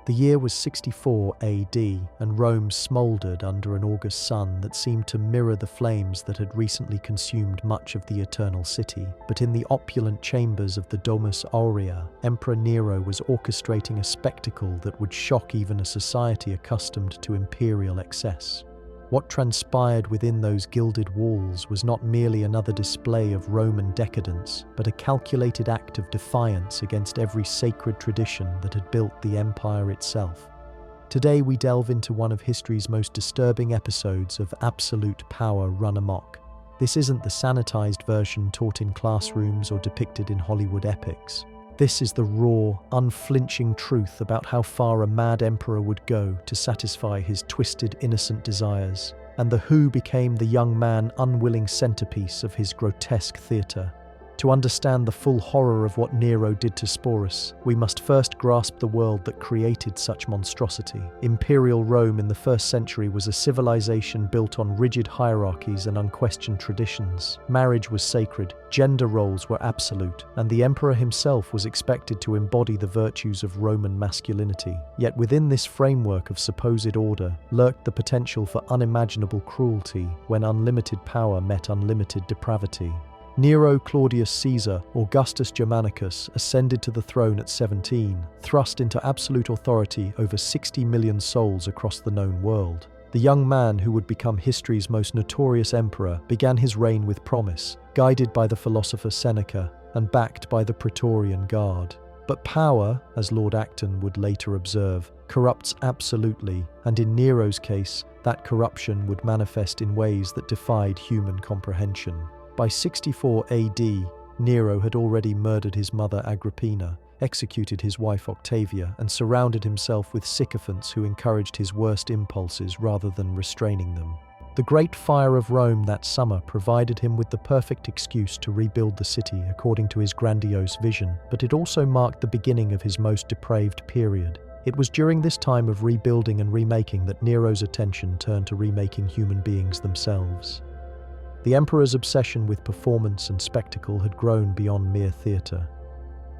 The year was 64 AD, and Rome smouldered under an August sun that seemed to mirror the flames that had recently consumed much of the Eternal City. But in the opulent chambers of the Domus Aurea, Emperor Nero was orchestrating a spectacle that would shock even a society accustomed to imperial excess. What transpired within those gilded walls was not merely another display of Roman decadence, but a calculated act of defiance against every sacred tradition that had built the empire itself. Today we delve into one of history's most disturbing episodes of absolute power run amok. This isn't the sanitized version taught in classrooms or depicted in Hollywood epics. This is the raw, unflinching truth about how far a mad emperor would go to satisfy his twisted, innocent desires, and the who became the young man unwilling centerpiece of his grotesque theater. To understand the full horror of what Nero did to Sporus, we must first grasp the world that created such monstrosity. Imperial Rome in the 1st century was a civilization built on rigid hierarchies and unquestioned traditions. Marriage was sacred, gender roles were absolute, and the emperor himself was expected to embody the virtues of Roman masculinity. Yet within this framework of supposed order lurked the potential for unimaginable cruelty when unlimited power met unlimited depravity. Nero Claudius Caesar, Augustus Germanicus, ascended to the throne at 17, thrust into absolute authority over 60 million souls across the known world. The young man who would become history's most notorious emperor began his reign with promise, guided by the philosopher Seneca and backed by the Praetorian Guard. But power, as Lord Acton would later observe, corrupts absolutely, and in Nero's case, that corruption would manifest in ways that defied human comprehension. By 64 AD, Nero had already murdered his mother Agrippina, executed his wife Octavia, and surrounded himself with sycophants who encouraged his worst impulses rather than restraining them. The Great Fire of Rome that summer provided him with the perfect excuse to rebuild the city according to his grandiose vision, but it also marked the beginning of his most depraved period. It was during this time of rebuilding and remaking that Nero's attention turned to remaking human beings themselves. The emperor's obsession with performance and spectacle had grown beyond mere theatre.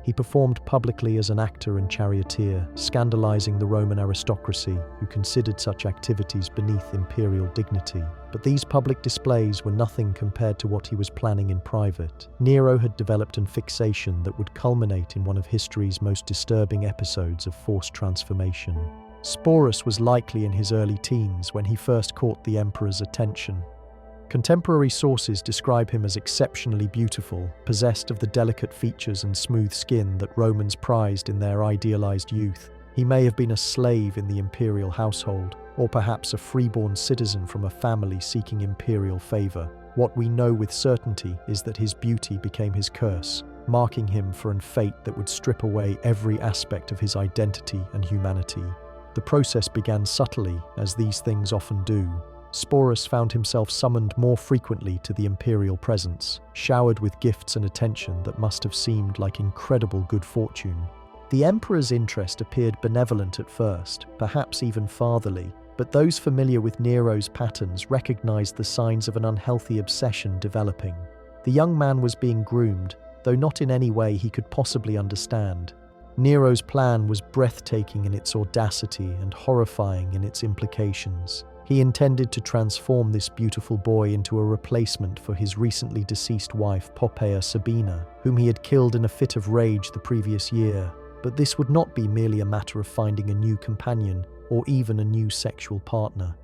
He performed publicly as an actor and charioteer, scandalizing the Roman aristocracy, who considered such activities beneath imperial dignity. But these public displays were nothing compared to what he was planning in private. Nero had developed a fixation that would culminate in one of history's most disturbing episodes of forced transformation. Sporus was likely in his early teens when he first caught the emperor's attention. Contemporary sources describe him as exceptionally beautiful, possessed of the delicate features and smooth skin that Romans prized in their idealized youth. He may have been a slave in the imperial household, or perhaps a freeborn citizen from a family seeking imperial favor. What we know with certainty is that his beauty became his curse, marking him for a fate that would strip away every aspect of his identity and humanity. The process began subtly, as these things often do. Sporus found himself summoned more frequently to the imperial presence, showered with gifts and attention that must have seemed like incredible good fortune. The emperor's interest appeared benevolent at first, perhaps even fatherly, but those familiar with Nero's patterns recognized the signs of an unhealthy obsession developing. The young man was being groomed, though not in any way he could possibly understand. Nero's plan was breathtaking in its audacity and horrifying in its implications. He intended to transform this beautiful boy into a replacement for his recently deceased wife Poppaea Sabina, whom he had killed in a fit of rage the previous year. But this would not be merely a matter of finding a new companion or even a new sexual partner.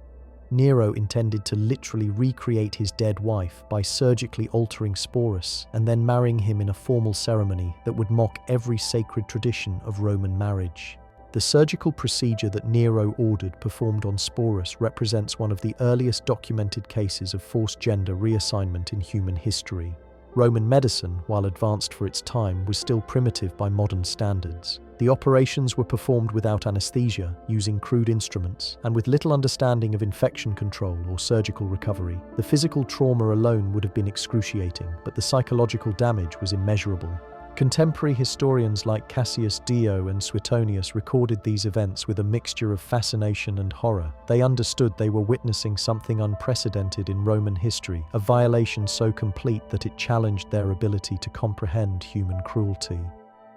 Nero intended to literally recreate his dead wife by surgically altering Sporus and then marrying him in a formal ceremony that would mock every sacred tradition of Roman marriage. The surgical procedure that Nero ordered performed on Sporus represents one of the earliest documented cases of forced gender reassignment in human history. Roman medicine, while advanced for its time, was still primitive by modern standards. The operations were performed without anesthesia, using crude instruments, and with little understanding of infection control or surgical recovery. The physical trauma alone would have been excruciating, but the psychological damage was immeasurable. Contemporary historians like Cassius Dio and Suetonius recorded these events with a mixture of fascination and horror. They understood they were witnessing something unprecedented in Roman history, a violation so complete that it challenged their ability to comprehend human cruelty.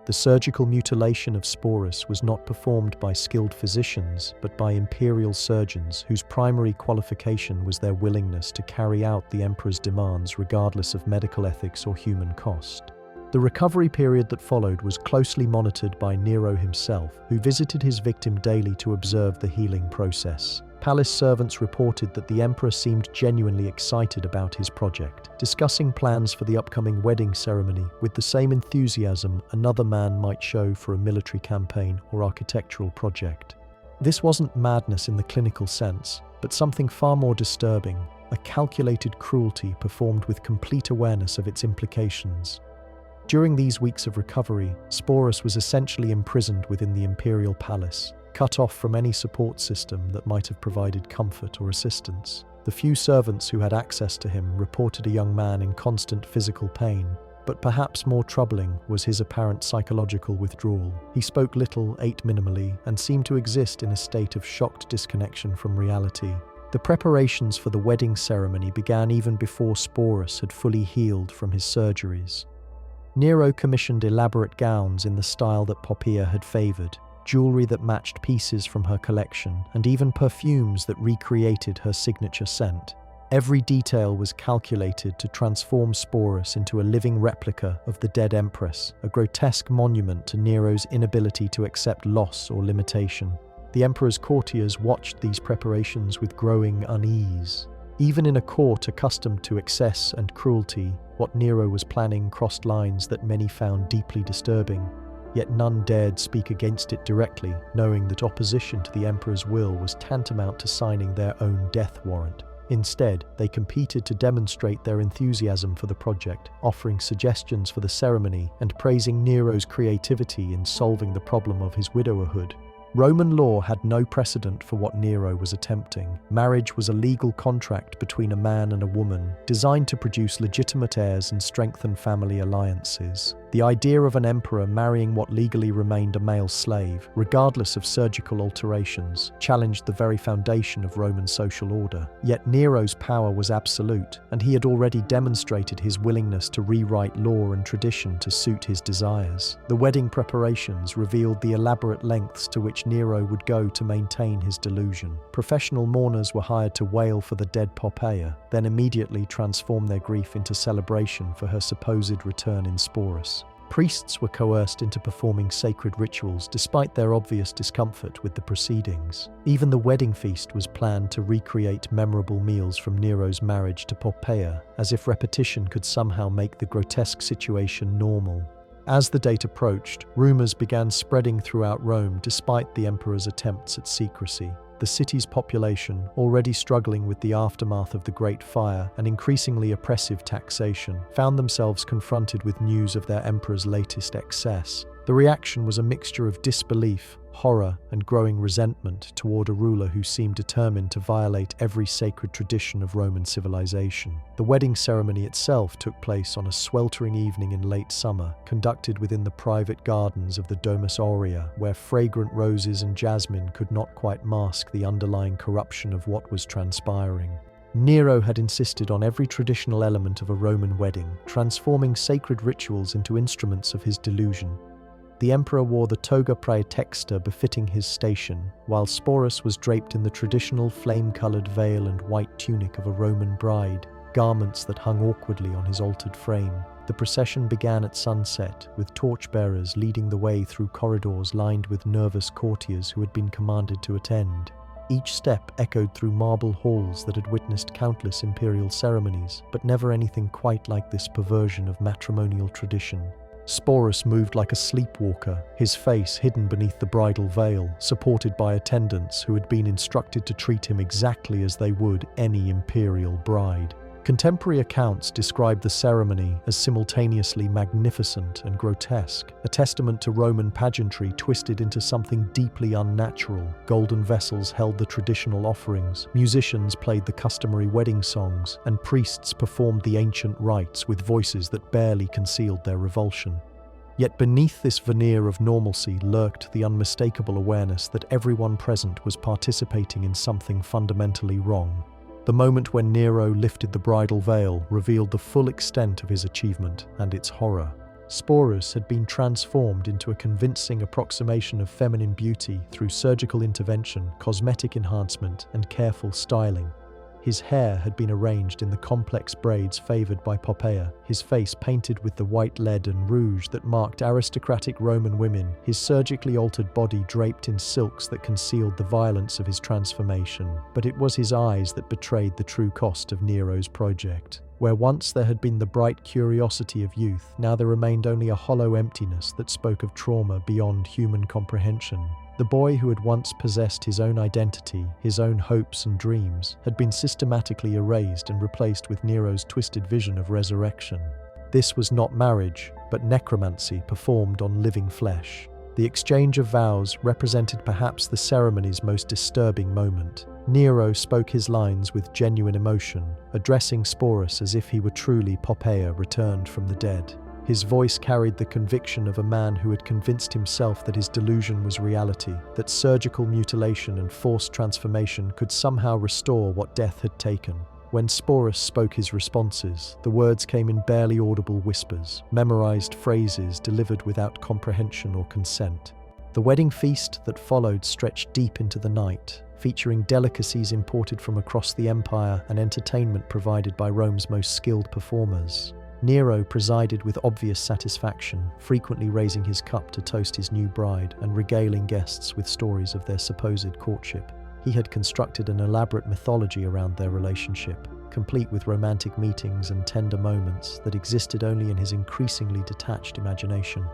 The surgical mutilation of Sporus was not performed by skilled physicians, but by imperial surgeons whose primary qualification was their willingness to carry out the emperor's demands regardless of medical ethics or human cost. The recovery period that followed was closely monitored by Nero himself, who visited his victim daily to observe the healing process. Palace servants reported that the emperor seemed genuinely excited about his project, discussing plans for the upcoming wedding ceremony with the same enthusiasm another man might show for a military campaign or architectural project. This wasn't madness in the clinical sense, but something far more disturbing, a calculated cruelty performed with complete awareness of its implications. During these weeks of recovery, Sporus was essentially imprisoned within the imperial palace, cut off from any support system that might have provided comfort or assistance. The few servants who had access to him reported a young man in constant physical pain, but perhaps more troubling was his apparent psychological withdrawal. He spoke little, ate minimally, and seemed to exist in a state of shocked disconnection from reality. The preparations for the wedding ceremony began even before Sporus had fully healed from his surgeries. Nero commissioned elaborate gowns in the style that Poppaea had favored, jewelry that matched pieces from her collection, and even perfumes that recreated her signature scent. Every detail was calculated to transform Sporus into a living replica of the dead empress, a grotesque monument to Nero's inability to accept loss or limitation. The emperor's courtiers watched these preparations with growing unease. Even in a court accustomed to excess and cruelty, what Nero was planning crossed lines that many found deeply disturbing. Yet none dared speak against it directly, knowing that opposition to the emperor's will was tantamount to signing their own death warrant. Instead, they competed to demonstrate their enthusiasm for the project, offering suggestions for the ceremony and praising Nero's creativity in solving the problem of his widowerhood. Roman law had no precedent for what Nero was attempting. Marriage was a legal contract between a man and a woman, designed to produce legitimate heirs and strengthen family alliances. The idea of an emperor marrying what legally remained a male slave, regardless of surgical alterations, challenged the very foundation of Roman social order. Yet Nero's power was absolute, and he had already demonstrated his willingness to rewrite law and tradition to suit his desires. The wedding preparations revealed the elaborate lengths to which Nero would go to maintain his delusion. Professional mourners were hired to wail for the dead Poppaea, then immediately transform their grief into celebration for her supposed return in Sporus. Priests were coerced into performing sacred rituals despite their obvious discomfort with the proceedings. Even the wedding feast was planned to recreate memorable meals from Nero's marriage to Poppaea, as if repetition could somehow make the grotesque situation normal. As the date approached, rumors began spreading throughout Rome despite the emperor's attempts at secrecy. The city's population, already struggling with the aftermath of the Great Fire and increasingly oppressive taxation, found themselves confronted with news of their emperor's latest excess. The reaction was a mixture of disbelief, horror, and growing resentment toward a ruler who seemed determined to violate every sacred tradition of Roman civilization. The wedding ceremony itself took place on a sweltering evening in late summer, conducted within the private gardens of the Domus Aurea, where fragrant roses and jasmine could not quite mask the underlying corruption of what was transpiring. Nero had insisted on every traditional element of a Roman wedding, transforming sacred rituals into instruments of his delusion. The emperor wore the toga praetexta befitting his station, while Sporus was draped in the traditional flame-coloured veil and white tunic of a Roman bride, garments that hung awkwardly on his altered frame. The procession began at sunset, with torchbearers leading the way through corridors lined with nervous courtiers who had been commanded to attend. Each step echoed through marble halls that had witnessed countless imperial ceremonies, but never anything quite like this perversion of matrimonial tradition. Sporus moved like a sleepwalker, his face hidden beneath the bridal veil, supported by attendants who had been instructed to treat him exactly as they would any imperial bride. Contemporary accounts describe the ceremony as simultaneously magnificent and grotesque, a testament to Roman pageantry twisted into something deeply unnatural. Golden vessels held the traditional offerings, musicians played the customary wedding songs, and priests performed the ancient rites with voices that barely concealed their revulsion. Yet beneath this veneer of normalcy lurked the unmistakable awareness that everyone present was participating in something fundamentally wrong. The moment when Nero lifted the bridal veil revealed the full extent of his achievement and its horror. Sporus had been transformed into a convincing approximation of feminine beauty through surgical intervention, cosmetic enhancement, and careful styling. His hair had been arranged in the complex braids favored by Poppaea, his face painted with the white lead and rouge that marked aristocratic Roman women, his surgically altered body draped in silks that concealed the violence of his transformation. But it was his eyes that betrayed the true cost of Nero's project. Where once there had been the bright curiosity of youth, now there remained only a hollow emptiness that spoke of trauma beyond human comprehension. The boy who had once possessed his own identity, his own hopes and dreams, had been systematically erased and replaced with Nero's twisted vision of resurrection. This was not marriage, but necromancy performed on living flesh. The exchange of vows represented perhaps the ceremony's most disturbing moment. Nero spoke his lines with genuine emotion, addressing Sporus as if he were truly Poppaea returned from the dead. His voice carried the conviction of a man who had convinced himself that his delusion was reality, that surgical mutilation and forced transformation could somehow restore what death had taken. When Sporus spoke his responses, the words came in barely audible whispers, memorized phrases delivered without comprehension or consent. The wedding feast that followed stretched deep into the night, featuring delicacies imported from across the empire and entertainment provided by Rome's most skilled performers. Nero presided with obvious satisfaction, frequently raising his cup to toast his new bride and regaling guests with stories of their supposed courtship. He had constructed an elaborate mythology around their relationship, complete with romantic meetings and tender moments that existed only in his increasingly detached imagination.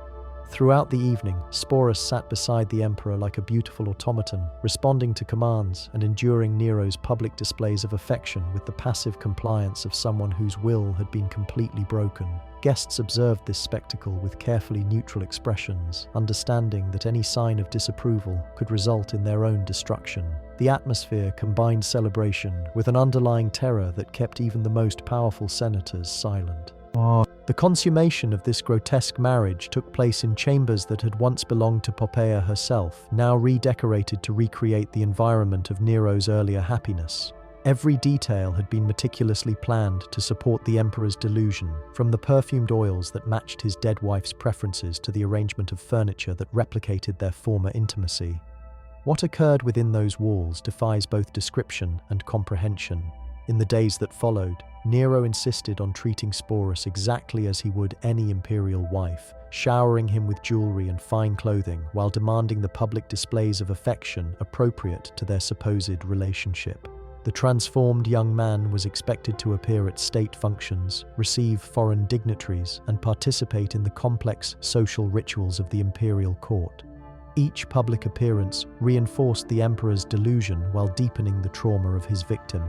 Throughout the evening, Sporus sat beside the emperor like a beautiful automaton, responding to commands and enduring Nero's public displays of affection with the passive compliance of someone whose will had been completely broken. Guests observed this spectacle with carefully neutral expressions, understanding that any sign of disapproval could result in their own destruction. The atmosphere combined celebration with an underlying terror that kept even the most powerful senators silent. The consummation of this grotesque marriage took place in chambers that had once belonged to Poppaea herself, now redecorated to recreate the environment of Nero's earlier happiness. Every detail had been meticulously planned to support the emperor's delusion, from the perfumed oils that matched his dead wife's preferences to the arrangement of furniture that replicated their former intimacy. What occurred within those walls defies both description and comprehension. In the days that followed, Nero insisted on treating Sporus exactly as he would any imperial wife, showering him with jewelry and fine clothing while demanding the public displays of affection appropriate to their supposed relationship. The transformed young man was expected to appear at state functions, receive foreign dignitaries, and participate in the complex social rituals of the imperial court. Each public appearance reinforced the emperor's delusion while deepening the trauma of his victim.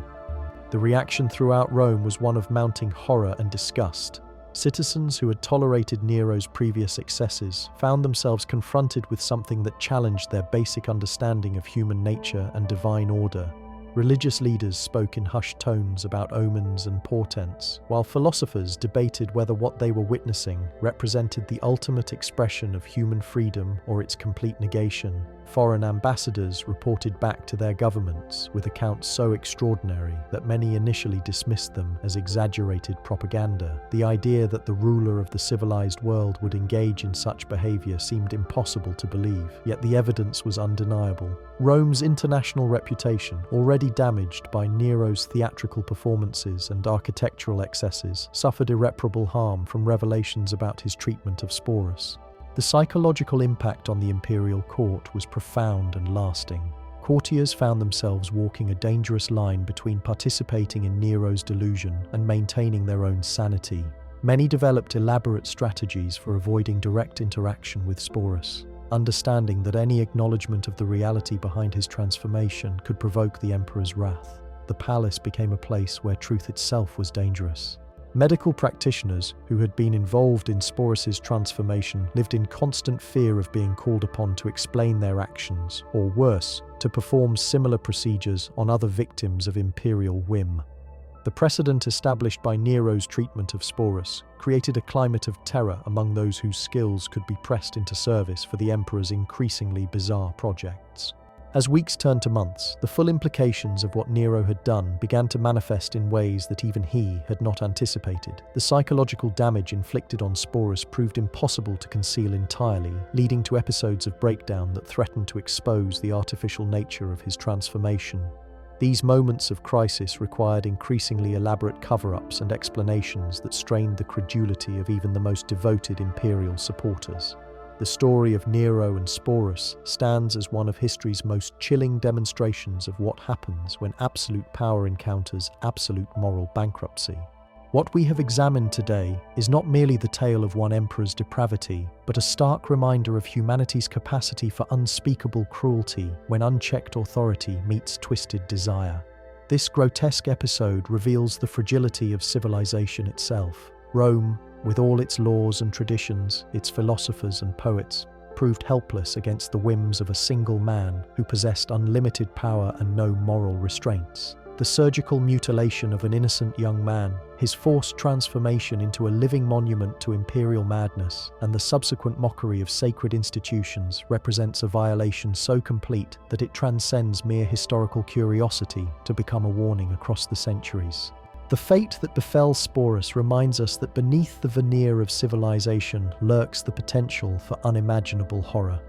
The reaction throughout Rome was one of mounting horror and disgust. Citizens who had tolerated Nero's previous excesses found themselves confronted with something that challenged their basic understanding of human nature and divine order. Religious leaders spoke in hushed tones about omens and portents, while philosophers debated whether what they were witnessing represented the ultimate expression of human freedom or its complete negation. Foreign ambassadors reported back to their governments with accounts so extraordinary that many initially dismissed them as exaggerated propaganda. The idea that the ruler of the civilized world would engage in such behavior seemed impossible to believe, yet the evidence was undeniable. Rome's international reputation, already damaged by Nero's theatrical performances and architectural excesses, suffered irreparable harm from revelations about his treatment of Sporus. The psychological impact on the imperial court was profound and lasting. Courtiers found themselves walking a dangerous line between participating in Nero's delusion and maintaining their own sanity. Many developed elaborate strategies for avoiding direct interaction with Sporus, understanding that any acknowledgement of the reality behind his transformation could provoke the emperor's wrath. The palace became a place where truth itself was dangerous. Medical practitioners who had been involved in Sporus's transformation lived in constant fear of being called upon to explain their actions, or worse, to perform similar procedures on other victims of imperial whim. The precedent established by Nero's treatment of Sporus created a climate of terror among those whose skills could be pressed into service for the emperor's increasingly bizarre projects. As weeks turned to months, the full implications of what Nero had done began to manifest in ways that even he had not anticipated. The psychological damage inflicted on Sporus proved impossible to conceal entirely, leading to episodes of breakdown that threatened to expose the artificial nature of his transformation. These moments of crisis required increasingly elaborate cover-ups and explanations that strained the credulity of even the most devoted imperial supporters. The story of Nero and Sporus stands as one of history's most chilling demonstrations of what happens when absolute power encounters absolute moral bankruptcy. What we have examined today is not merely the tale of one emperor's depravity, but a stark reminder of humanity's capacity for unspeakable cruelty when unchecked authority meets twisted desire. This grotesque episode reveals the fragility of civilization itself. Rome, with all its laws and traditions, its philosophers and poets, proved helpless against the whims of a single man who possessed unlimited power and no moral restraints. The surgical mutilation of an innocent young man, his forced transformation into a living monument to imperial madness, and the subsequent mockery of sacred institutions represents a violation so complete that it transcends mere historical curiosity to become a warning across the centuries. The fate that befell Sporus reminds us that beneath the veneer of civilization lurks the potential for unimaginable horror.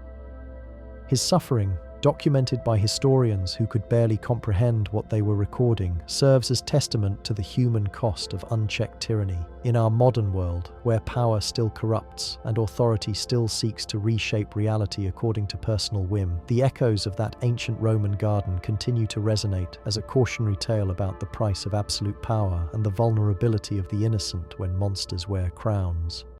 His suffering, documented by historians who could barely comprehend what they were recording, serves as testament to the human cost of unchecked tyranny. In our modern world, where power still corrupts and authority still seeks to reshape reality according to personal whim, the echoes of that ancient Roman garden continue to resonate as a cautionary tale about the price of absolute power and the vulnerability of the innocent when monsters wear crowns.